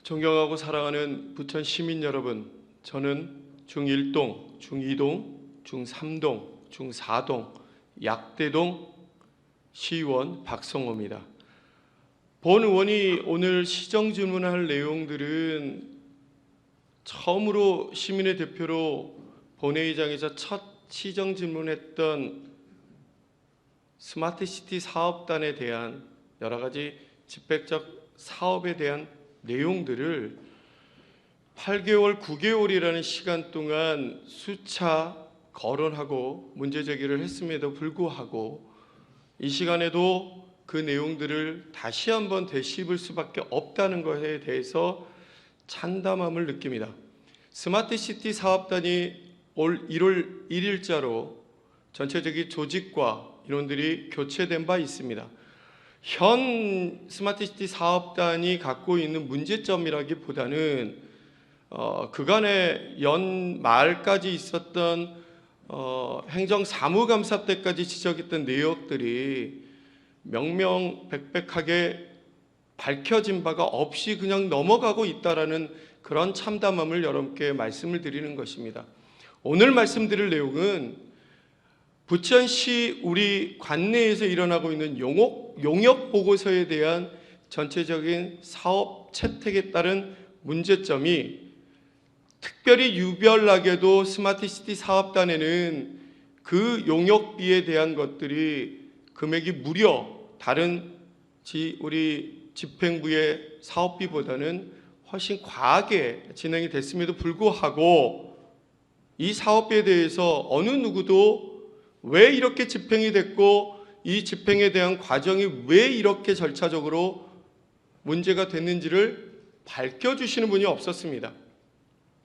존경하고 사랑하는 부천 시민 여러분, 저는 중1동, 중2동, 중3동, 중4동, 약대동 시의원 박성호입니다. 본 의원이 오늘 시정질문할 내용들은 처음으로 시민의 대표로 본회의장에서 첫 시정질문했던 스마트시티 사업단에 대한 여러 가지 집백적 사업에 대한 내용들을 8개월, 9개월이라는 시간 동안 수차 거론하고 문제제기를 했음에도 불구하고 이 시간에도 그 내용들을 다시 한번 되씹을 수밖에 없다는 것에 대해서 참담함을 느낍니다. 스마트시티 사업단이 올 1월 1일자로 전체적인 조직과 인원들이 교체된 바 있습니다. 현 스마트시티 사업단이 갖고 있는 문제점이라기보다는 그간의 연말까지 있었던 행정사무감사 때까지 지적했던 내역들이 명명백백하게 밝혀진 바가 없이 그냥 넘어가고 있다라는 그런 참담함을 여러분께 말씀을 드리는 것입니다. 오늘 말씀드릴 내용은 부천시 우리 관내에서 일어나고 있는 용역 보고서에 대한 전체적인 사업 채택에 따른 문제점이 특별히 유별나게도 스마트시티 사업단에는 그 용역비에 대한 것들이 금액이 무려 다른 우리 집행부의 사업비보다는 훨씬 과하게 진행이 됐음에도 불구하고 이 사업비에 대해서 어느 누구도 왜 이렇게 집행이 됐고 이 집행에 대한 과정이 왜 이렇게 절차적으로 문제가 됐는지를 밝혀주시는 분이 없었습니다.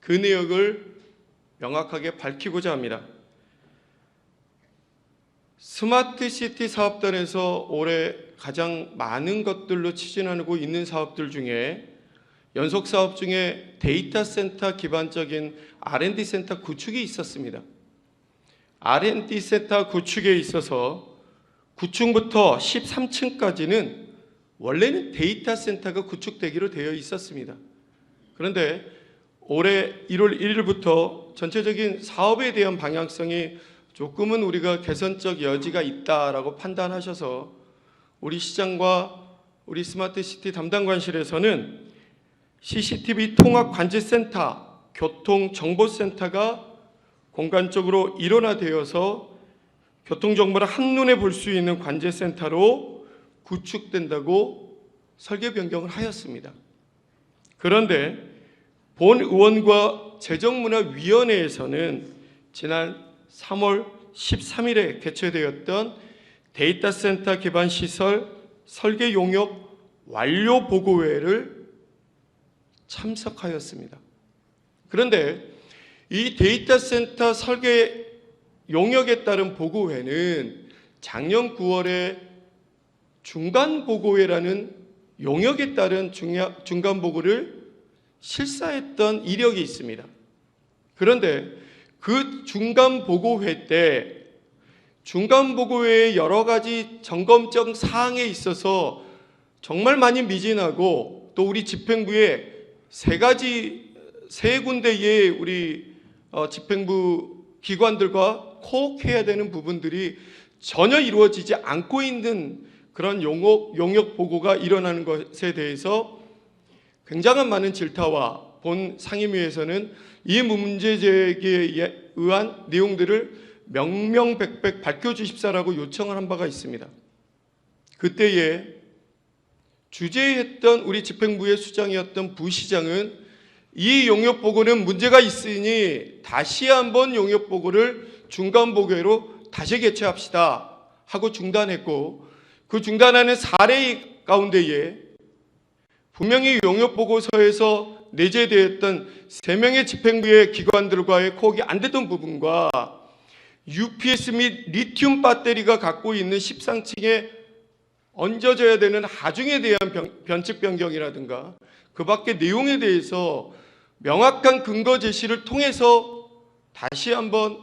그 내역을 명확하게 밝히고자 합니다. 스마트시티 사업단에서 올해 가장 많은 것들로 추진하고 있는 사업들 중에 연속사업 중에 데이터 센터 기반적인 R&D 센터 구축이 있었습니다. R&D 센터 구축에 있어서 9층부터 13층까지는 원래는 데이터 센터가 구축되기로 되어 있었습니다. 그런데 올해 1월 1일부터 전체적인 사업에 대한 방향성이 조금은 우리가 개선적 여지가 있다라고 판단하셔서 우리 시장과 우리 스마트시티 담당관실에서는 CCTV 통합관제센터, 교통정보센터가 공간적으로 일원화되어서 교통정보를 한눈에 볼 수 있는 관제센터로 구축된다고 설계 변경을 하였습니다. 그런데 본 의원과 재정문화위원회에서는 지난 3월 13일에 개최되었던 데이터 센터 기반 시설 설계 용역 완료 보고회를 참석하였습니다. 그런데 이 데이터 센터 설계 용역에 따른 보고회는 작년 9월에 중간 보고회라는 용역에 따른 중간 보고를 실사했던 이력이 있습니다. 그런데 그 중간 보고회 때 중간 보고회의 여러 가지 점검적 사항에 있어서 정말 많이 미진하고 또 우리 집행부에 세 군데의 우리 집행부 기관들과 코옥해야 되는 부분들이 전혀 이루어지지 않고 있는 그런 용역 보고가 일어나는 것에 대해서 굉장한 많은 질타와 본 상임위에서는 이 문제 제기에 의한 내용들을 명명백백 밝혀주십사라고 요청을 한 바가 있습니다. 그때에 주재했던 우리 집행부의 수장이었던 부시장은 이 용역보고는 문제가 있으니 다시 한번 용역보고를 중간보고회로 다시 개최합시다 하고 중단했고, 그 중단하는 사례 가운데에 분명히 용역보고서에서 내재되었던 3명의 집행부의 기관들과의 코옥이 안 됐던 부분과 UPS 및 리튬 배터리가 갖고 있는 13층에 얹어져야 되는 하중에 대한 변칙 변경이라든가 그 밖의 내용에 대해서 명확한 근거 제시를 통해서 다시 한번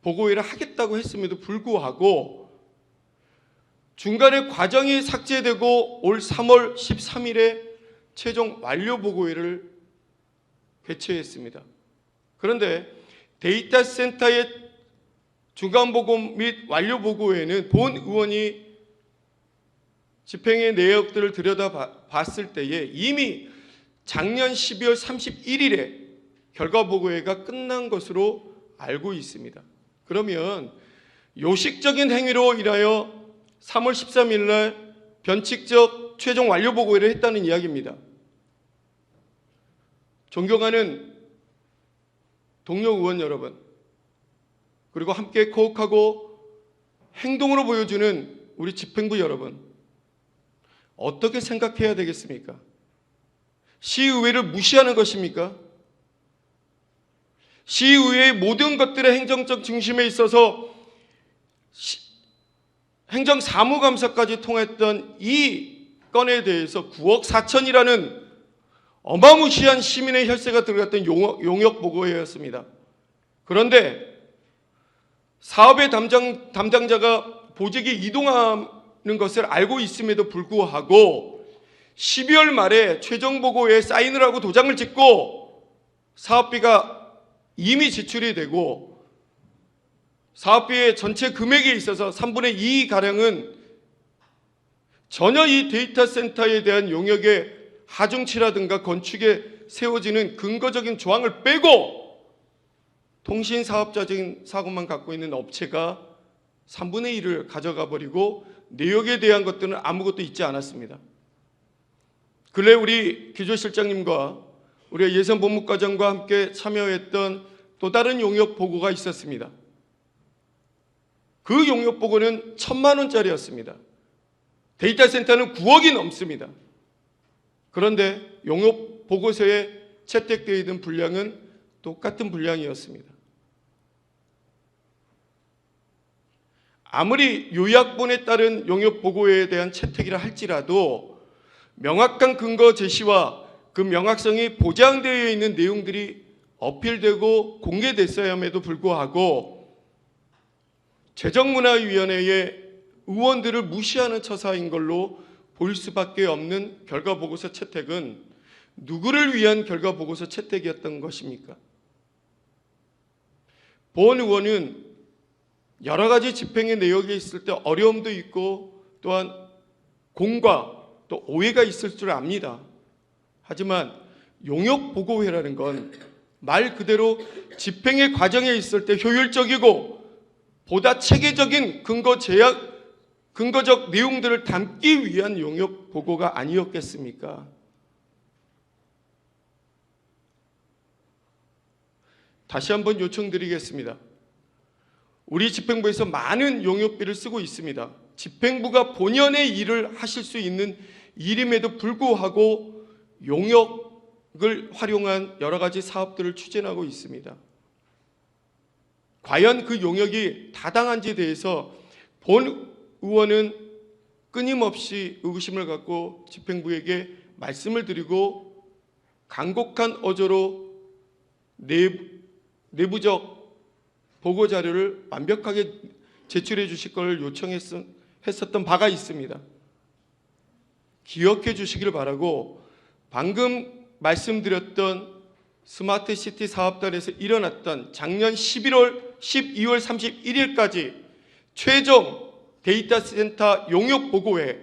보고회를 하겠다고 했음에도 불구하고 중간에 과정이 삭제되고 올 3월 13일에 최종 완료 보고회를 개최했습니다. 그런데 데이터 센터의 중간 보고 및 완료 보고회는 본 의원이 집행의 내역들을 들여다봤을 때에 이미 작년 12월 31일에 결과 보고회가 끝난 것으로 알고 있습니다. 그러면 요식적인 행위로 인하여 3월 13일 날 변칙적 최종 완료 보고회를 했다는 이야기입니다. 존경하는 동료 의원 여러분, 그리고 함께 코옥하고 행동으로 보여주는 우리 집행부 여러분, 어떻게 생각해야 되겠습니까? 시의회를 무시하는 것입니까? 시의회의 모든 것들의 행정적 중심에 있어서 행정사무감사까지 통했던 이 건에 대해서 9억 4천이라는 어마무시한 시민의 혈세가 들어갔던 용역보고회였습니다. 그런데 사업의 담당자가 보직이 이동하는 것을 알고 있음에도 불구하고 12월 말에 최종 보고회에 사인을 하고 도장을 찍고 사업비가 이미 지출이 되고 사업비의 전체 금액에 있어서 3분의 2가량은 전혀 이 데이터 센터에 대한 용역의 하중치라든가 건축에 세워지는 근거적인 조항을 빼고 통신사업자적인 사고만 갖고 있는 업체가 3분의 1을 가져가 버리고 내역에 대한 것들은 아무것도 있지 않았습니다. 근래 우리 기조실장님과 우리가 예산본부과장과 함께 참여했던 또 다른 용역 보고가 있었습니다. 그 용역 보고는 1,000만 원짜리였습니다. 데이터 센터는 9억이 넘습니다. 그런데 용역 보고서에 채택되어 있는 분량은 똑같은 분량이었습니다. 아무리 요약본에 따른 용역 보고에 대한 채택이라 할지라도 명확한 근거 제시와 그 명확성이 보장되어 있는 내용들이 어필되고 공개됐어야 함에도 불구하고 재정문화위원회의 의원들을 무시하는 처사인 걸로 보일 수밖에 없는 결과보고서 채택은 누구를 위한 결과보고서 채택이었던 것입니까? 본 의원은 여러 가지 집행의 내역이 있을 때 어려움도 있고 또한 공과 또 오해가 있을 줄 압니다. 하지만 용역보고회라는 건 말 그대로 집행의 과정에 있을 때 효율적이고 보다 체계적인 근거적 내용들을 담기 위한 용역보고가 아니었겠습니까? 다시 한번 요청드리겠습니다. 우리 집행부에서 많은 용역비를 쓰고 있습니다. 집행부가 본연의 일을 하실 수 있는 일임에도 불구하고 용역을 활용한 여러 가지 사업들을 추진하고 있습니다. 과연 그 용역이 타당한지에 대해서 본 의원은 끊임없이 의구심을 갖고 집행부에게 말씀을 드리고 간곡한 어조로 내부적 보고 자료를 완벽하게 제출해 주실 걸 요청했었던 바가 있습니다. 기억해 주시기를 바라고 방금 말씀드렸던 스마트시티 사업단에서 일어났던 작년 12월 31일까지 최종 데이터 센터 용역보고회,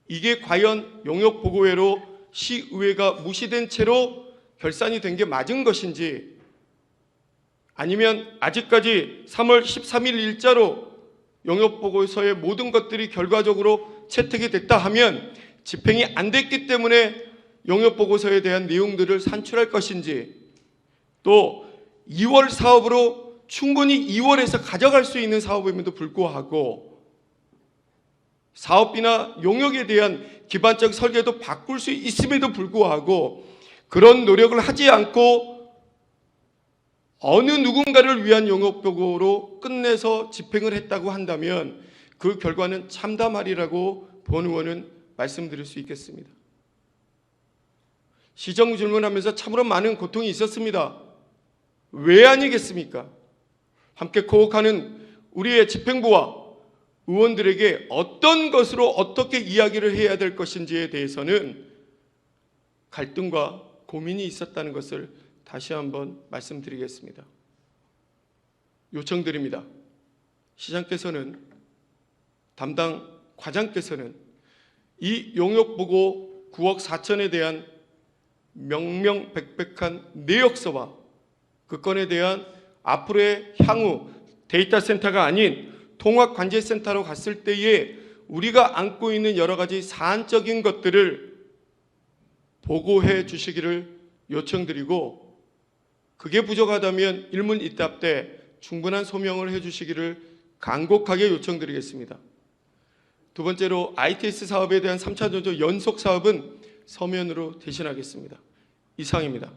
이게 과연 용역보고회로 시의회가 무시된 채로 결산이 된 게 맞은 것인지, 아니면 아직까지 3월 13일 일자로 용역보고서의 모든 것들이 결과적으로 채택이 됐다 하면 집행이 안 됐기 때문에 용역보고서에 대한 내용들을 산출할 것인지, 또 2월 사업으로 충분히 2월에서 가져갈 수 있는 사업임에도 불구하고 사업비나 용역에 대한 기반적 설계도 바꿀 수 있음에도 불구하고 그런 노력을 하지 않고 어느 누군가를 위한 용역보고로 끝내서 집행을 했다고 한다면 그 결과는 참담하리라고 본 의원은 말씀드릴 수 있겠습니다. 시정 질문하면서 참으로 많은 고통이 있었습니다. 왜 아니겠습니까? 함께 코옥하는 우리의 집행부와 의원들에게 어떤 것으로 어떻게 이야기를 해야 될 것인지에 대해서는 갈등과 고민이 있었다는 것을 다시 한번 말씀드리겠습니다. 요청드립니다. 시장께서는, 담당 과장께서는 이 용역보고 9억 4천에 대한 명명백백한 내역서와 그 건에 대한 앞으로의 향후 데이터 센터가 아닌 통합관제센터로 갔을 때에 우리가 안고 있는 여러 가지 사안적인 것들을 보고해 주시기를 요청드리고, 그게 부족하다면 일문이답 때 충분한 소명을 해 주시기를 간곡하게 요청드리겠습니다. 두 번째로 ITS 사업에 대한 3차 전조 연속 사업은 서면으로 대신하겠습니다. 이상입니다.